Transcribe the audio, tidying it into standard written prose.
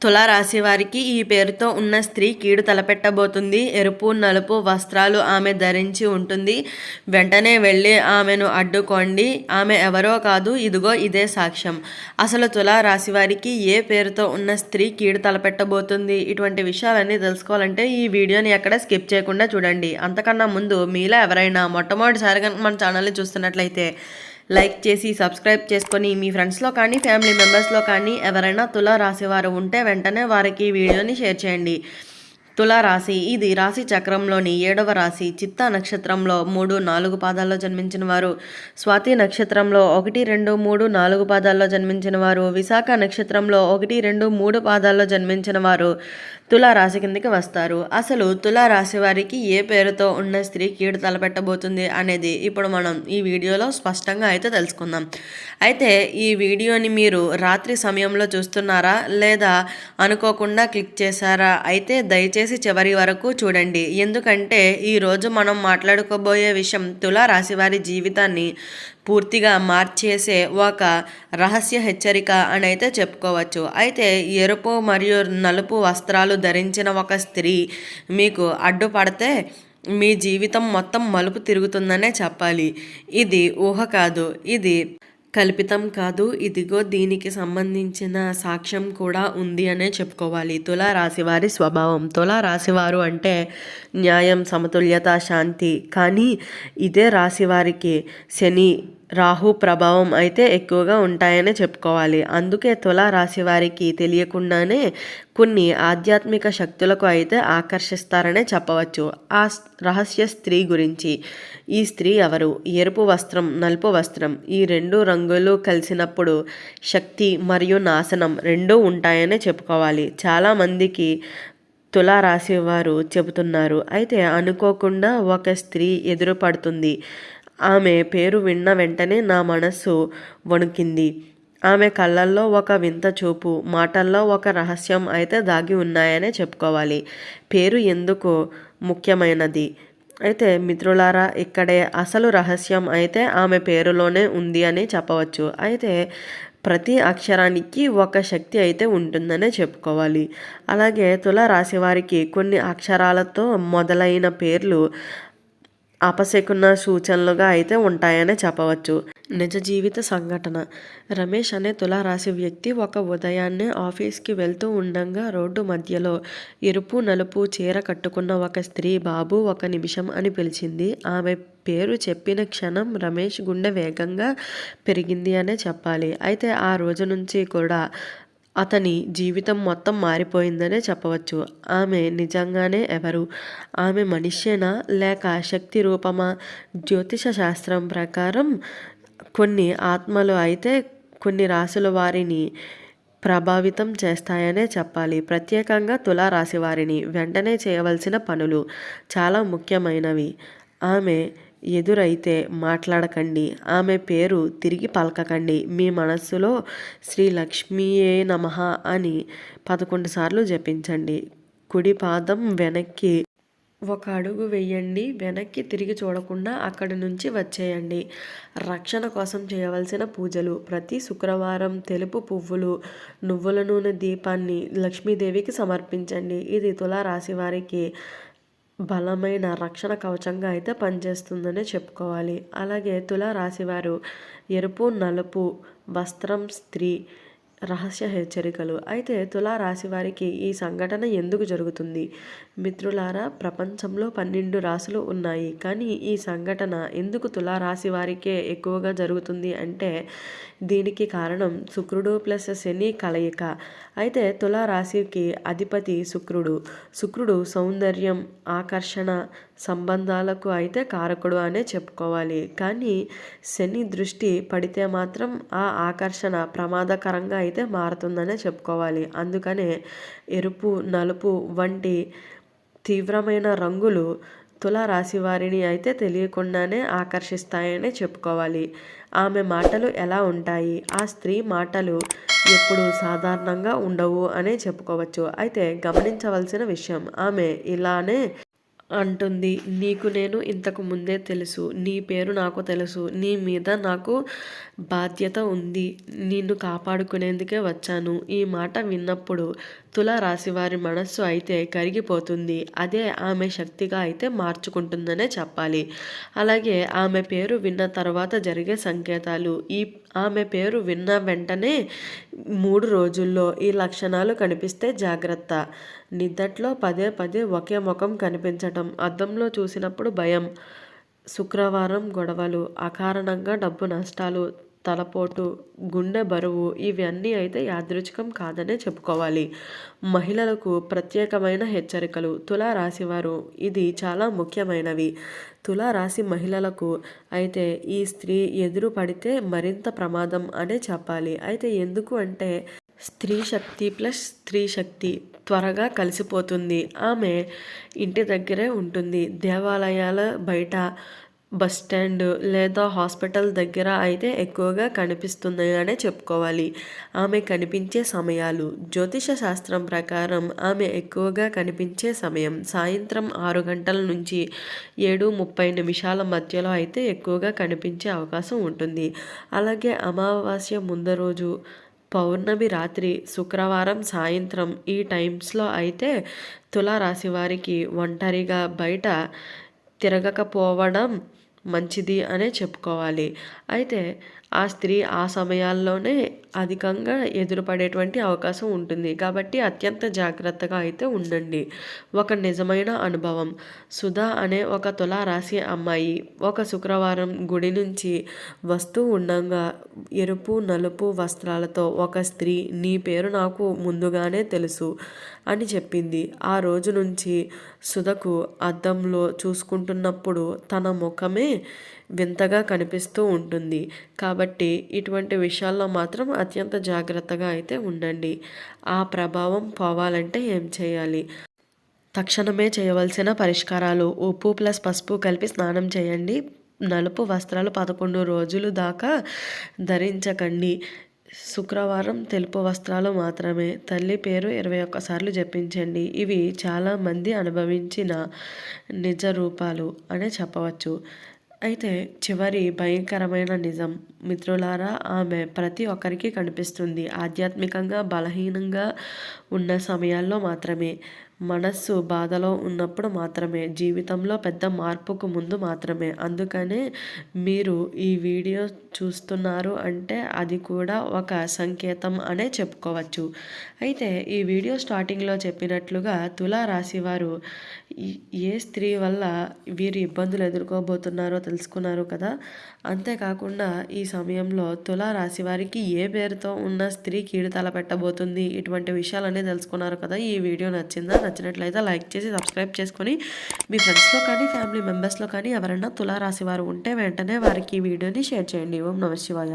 తులారాశి వారికి ఈ పేరుతో ఉన్న స్త్రీ కీడు తలపెట్టబోతుంది. ఎరుపు నలుపు వస్త్రాలు ఆమె ధరించి ఉంటుంది. వెంటనే వెళ్ళి ఆమెను అడ్డుకోండి. ఆమె ఎవరో కాదు, ఇదిగో ఇదే సాక్ష్యం. అసలు తులారాశి వారికి ఏ పేరుతో ఉన్న స్త్రీ కీడు తలపెట్టబోతుంది? ఇటువంటి విషయాలన్నీ తెలుసుకోవాలంటే ఈ వీడియోని ఎక్కడ స్కిప్ చేయకుండా చూడండి. అంతకన్నా ముందు మీలో ఎవరైనా మొట్టమొదటిసారిగా మన ఛానల్ని చూస్తున్నట్లయితే లైక్ చేసి సబ్స్క్రైబ్ చేసుకొని మీ ఫ్రెండ్స్లో కానీ ఫ్యామిలీ మెంబర్స్లో కానీ ఎవరైనా తులా రాశి వారు ఉంటే వెంటనే వారికి ఈ వీడియోని షేర్ చేయండి. తులారాశి ఇది రాశి చక్రంలోని 7వ రాశి. చిత్తా నక్షత్రంలో 3, 4 పాదాల్లో జన్మించిన వారు, స్వాతి నక్షత్రంలో 1, 2, 3, 4 పాదాల్లో జన్మించిన వారు, విశాఖ నక్షత్రంలో 1, 2, 3 పాదాల్లో జన్మించిన వారు తులారాశి కిందకి వస్తారు. అసలు తులారాశి వారికి ఏ పేరుతో ఉన్న స్త్రీ కీడు తలపెట్టబోతుంది అనేది ఇప్పుడు మనం ఈ వీడియోలో స్పష్టంగా అయితే తెలుసుకుందాం. అయితే ఈ వీడియోని మీరు రాత్రి సమయంలో చూస్తున్నారా లేదా అనుకోకుండా క్లిక్ చేశారా? అయితే దయచేసి చివరి వరకు చూడండి. ఎందుకంటే ఈరోజు మనం మాట్లాడుకోబోయే విషయం తులారాశి వారి జీవితాన్ని పూర్తిగా మార్చేసే ఒక రహస్య హెచ్చరిక అని అయితే చెప్పుకోవచ్చు. అయితే ఎరుపు మరియు నలుపు వస్త్రాలు ధరించిన ఒక స్త్రీ మీకు అడ్డుపడితే మీ జీవితం మొత్తం మలుపు తిరుగుతుందనే చెప్పాలి. ఇది ఊహ కాదు, ఇది కల్పితం కాదు. ఇదిగో దీనికి సంబంధించిన సాక్ష్యం కూడా ఉంది అనే చెప్పుకోవాలి. తులారాశివారి స్వభావం. తులారాశివారు అంటే న్యాయం, సమతుల్యత, శాంతి. కానీ ఇదే రాశివారికి శని, రాహు ప్రభావం అయితే ఎక్కువగా ఉంటాయనే చెప్పుకోవాలి. అందుకే తులారాశి వారికి తెలియకుండానే కొన్ని ఆధ్యాత్మిక శక్తులకు అయితే ఆకర్షిస్తారనే చెప్పవచ్చు. ఆ రహస్య స్త్రీ గురించి. ఈ స్త్రీ ఎవరు? ఎరుపు వస్త్రం, నలుపు వస్త్రం ఈ 2 రంగులు కలిసినప్పుడు శక్తి మరియు నాశనం రెండూ ఉంటాయనే చెప్పుకోవాలి. చాలామందికి తులారాశి వారు చెబుతున్నారు. అయితే అనుకోకుండా ఒక స్త్రీ ఎదురుపడుతుంది. ఆమె పేరు విన్న వెంటనే నా మనస్సు వణుకింది. ఆమె కళ్ళల్లో ఒక వింత చూపు, మాటల్లో ఒక రహస్యం అయితే దాగి ఉన్నాయనే చెప్పుకోవాలి. పేరు ఎందుకు ముఖ్యమైనది? అయితే మిత్రులారా, ఇక్కడే అసలు రహస్యం అయితే ఆమె పేరులోనే ఉంది అని చెప్పవచ్చు. అయితే ప్రతి అక్షరానికి ఒక శక్తి అయితే ఉంటుందనే చెప్పుకోవాలి. అలాగే తులారాశి వారికి కొన్ని అక్షరాలతో మొదలైన పేర్లు అపశకున సూచనలుగా అయితే ఉంటాయనే చెప్పవచ్చు. నిజ జీవిత సంఘటన. రమేష్ అనే తులారాశి వ్యక్తి ఒక ఉదయాన్నే ఆఫీస్కి వెళ్తూ ఉండగా రోడ్డు మధ్యలో ఎరుపు నలుపు చీర కట్టుకున్న ఒక స్త్రీ బాబు ఒక నిమిషం అని పిలిచింది. ఆమె పేరు చెప్పిన క్షణం రమేష్ గుండె వేగంగా పెరిగింది అనే చెప్పాలి. అయితే ఆ రోజు నుంచి కూడా అతని జీవితం మొత్తం మారిపోయిందనే చెప్పవచ్చు. ఆమె నిజంగానే ఎవరు? ఆమె మనిషేనా లేక శక్తి రూపమా? జ్యోతిష శాస్త్రం ప్రకారం కొన్ని ఆత్మలు అయితే కొన్ని రాశుల వారిని ప్రభావితం చేస్తాయనే చెప్పాలి. ప్రత్యేకంగా తులారాశి వారిని. వెంటనే చేయవలసిన పనులు చాలా ముఖ్యమైనవి. ఆమె ఎదురైతే మాట్లాడకండి. ఆమె పేరు తిరిగి పలకకండి. మీ మనస్సులో శ్రీ లక్ష్మీయే నమః అని 11 సార్లు జపించండి. కుడి పాదం వెనక్కి ఒక అడుగు వేయండి. వెనక్కి తిరిగి చూడకుండా అక్కడి నుంచి వచ్చేయండి. రక్షణ కోసం చేయవలసిన పూజలు. ప్రతి శుక్రవారం తెలుపు పువ్వులు, నువ్వుల నూనె దీపాన్ని లక్ష్మీదేవికి సమర్పించండి. ఇది తులారాశి వారికి బలమైన రక్షణ కవచంగా అయితే పనిచేస్తుందనే చెప్పుకోవాలి. అలాగే తులారాశి వారు ఎరుపు నలుపు వస్త్రం స్త్రీ రహస్య హెచ్చరికలు. అయితే తులారాశి వారికి ఈ సంఘటన ఎందుకు జరుగుతుంది? మిత్రులారా, ప్రపంచంలో 12 రాశులు ఉన్నాయి. కానీ ఈ సంఘటన ఎందుకు తులారాశి వారికే ఎక్కువగా జరుగుతుంది అంటే దీనికి కారణం శుక్రుడు ప్లస్ శని కలయిక. అయితే తులారాశికి అధిపతి శుక్రుడు. శుక్రుడు సౌందర్యం, ఆకర్షణ, సంబంధాలకు అయితే కారకుడు అనే చెప్పుకోవాలి. కానీ శని దృష్టి పడితే మాత్రం ఆ ఆకర్షణ ప్రమాదకరంగా అయితే మారుతుందనే చెప్పుకోవాలి. అందుకనే ఎరుపు నలుపు వంటి తీవ్రమైన రంగులు తులారాశి వారిని అయితే తెలియకుండానే ఆకర్షిస్తాయనే చెప్పుకోవాలి. ఆమె మాటలు ఎలా ఉంటాయి? ఆ స్త్రీ మాటలు ఎప్పుడు సాధారణంగా ఉండవు అనే చెప్పుకోవచ్చు. అయితే గమనించవలసిన విషయం, ఆమె ఇలానే అంటుంది. నీకు నేను ఇంతకు ముందే తెలుసు. నీ పేరు నాకు తెలుసు. నీ మీద నాకు బాధ్యత ఉంది. నిన్ను కాపాడుకునేందుకే వచ్చాను. ఈ మాట విన్నప్పుడు తులారాశివారి మనస్సు అయితే కరిగిపోతుంది. అదే ఆమె శక్తిగా అయితే మార్చుకుంటుందనే చెప్పాలి. అలాగే ఆమె పేరు విన్న తర్వాత జరిగే సంకేతాలు. ఆమె పేరు విన్న వెంటనే 3 రోజుల్లో ఈ లక్షణాలు కనిపిస్తే జాగ్రత్త. నిద్దట్లో పదే పదే ఒకే ముఖం కనిపించటం, అద్దంలో చూసినప్పుడు భయం, శుక్రవారం గొడవలు, అకారణంగా డబ్బు నష్టాలు, తలపోటు, గుండె బరువు ఇవన్నీ అయితే యాదృచ్ఛికం కాదనే చెప్పుకోవాలి. మహిళలకు ప్రత్యేకమైన హెచ్చరికలు. తులారాశివారు ఇది చాలా ముఖ్యమైనవి. తులారాశి మహిళలకు అయితే ఈ స్త్రీ ఎదురు పడితే మరింత ప్రమాదం అనే చెప్పాలి. అయితే ఎందుకు అంటే స్త్రీ శక్తి ప్లస్ స్త్రీ శక్తి త్వరగా కలిసిపోతుంది. ఆమె ఇంటి దగ్గరే ఉంటుంది. దేవాలయాల బయట, బస్ స్టాండ్ లేదా హాస్పిటల్ దగ్గర అయితే ఎక్కువగా కనిపిస్తుంది అనే చెప్పుకోవాలి. ఆమె కనిపించే సమయాలు. జ్యోతిష శాస్త్రం ప్రకారం ఆమె ఎక్కువగా కనిపించే సమయం సాయంత్రం 6 గంటల నుంచి 7:30 మధ్యలో అయితే ఎక్కువగా కనిపించే అవకాశం ఉంటుంది. అలాగే అమావాస్య ముందు రోజు, పౌర్ణమి రాత్రి, శుక్రవారం సాయంత్రం ఈ టైమ్స్లో అయితే తులారాశి వారికి ఒంటరిగా బయట తిరగకపోవడం మంచిది అనే చెప్పుకోవాలి. అయితే ఆ స్త్రీ ఆ సమయాల్లోనే అధికంగా ఎదురుపడేటువంటి అవకాశం ఉంటుంది. కాబట్టి అత్యంత జాగ్రత్తగా అయితే ఉండండి. ఒక నిజమైన అనుభవం. సుధా అనే ఒక తులారాశి అమ్మాయి ఒక శుక్రవారం గుడి నుంచి వస్తూ ఉండంగా ఎరుపు నలుపు వస్త్రాలతో ఒక స్త్రీ నీ పేరు నాకు ముందుగానే తెలుసు అని చెప్పింది. ఆ రోజు నుంచి సుధకు అద్దంలో చూసుకుంటున్నప్పుడు తన ముఖమే వింతగా కనిపిస్తూ ఉంటుంది. కాబట్టి ఇటువంటి విషయాల్లో మాత్రం అత్యంత జాగ్రత్తగా అయితే ఉండండి. ఆ ప్రభావం పోవాలంటే ఏం చేయాలి? తక్షణమే చేయవలసిన పరిష్కారాలు. ఉప్పు ప్లస్ పసుపు కలిపి స్నానం చేయండి. నలుపు వస్త్రాలు 11 రోజులు దాకా ధరించకండి. శుక్రవారం తెలుపు వస్త్రాలు మాత్రమే. తల్లి పేరు 21 సార్లు జపించండి. ఇవి చాలామంది అనుభవించిన నిజ రూపాలు అనే చెప్పవచ్చు. అయితే చివరి భయంకరమైన నిజం మిత్రులారా, ఆమె ప్రతి ఒక్కరికి కనిపిస్తుంది. ఆధ్యాత్మికంగా బలహీనంగా ఉన్న సమయాల్లో మాత్రమే, మనస్సు బాధలో ఉన్నప్పుడు మాత్రమే, జీవితంలో పెద్ద మార్పుకు ముందు మాత్రమే. అందుకనే మీరు ఈ వీడియో చూస్తున్నారు అంటే అది కూడా ఒక సంకేతం అనే చెప్పుకోవచ్చు. అయితే ఈ వీడియో స్టార్టింగ్లో చెప్పినట్లుగా తులారాశి వారు ఏ స్త్రీ వల్ల వీరు ఇబ్బందులు ఎదుర్కోబోతున్నారో తెలుసుకున్నారు కదా. అంతేకాకుండా ఈ సమయంలో తులారాశి వారికి ఏ పేరుతో ఉన్న స్త్రీ కీడు తలపెట్టబోతుంది, ఇటువంటి విషయాలన్నీ తెలుసుకున్నారు కదా. ఈ వీడియో నచ్చినట్లయితే లైక్ చేసి సబ్స్క్రైబ్ చేసుకొని మీ ఫ్రెండ్స్లో కానీ ఫ్యామిలీ మెంబర్స్లో కానీ ఎవరైనా తులారాశి వారు ఉంటే వెంటనే వారికి ఈ వీడియోని షేర్ చేయండి. ఓం నమః శివాయ.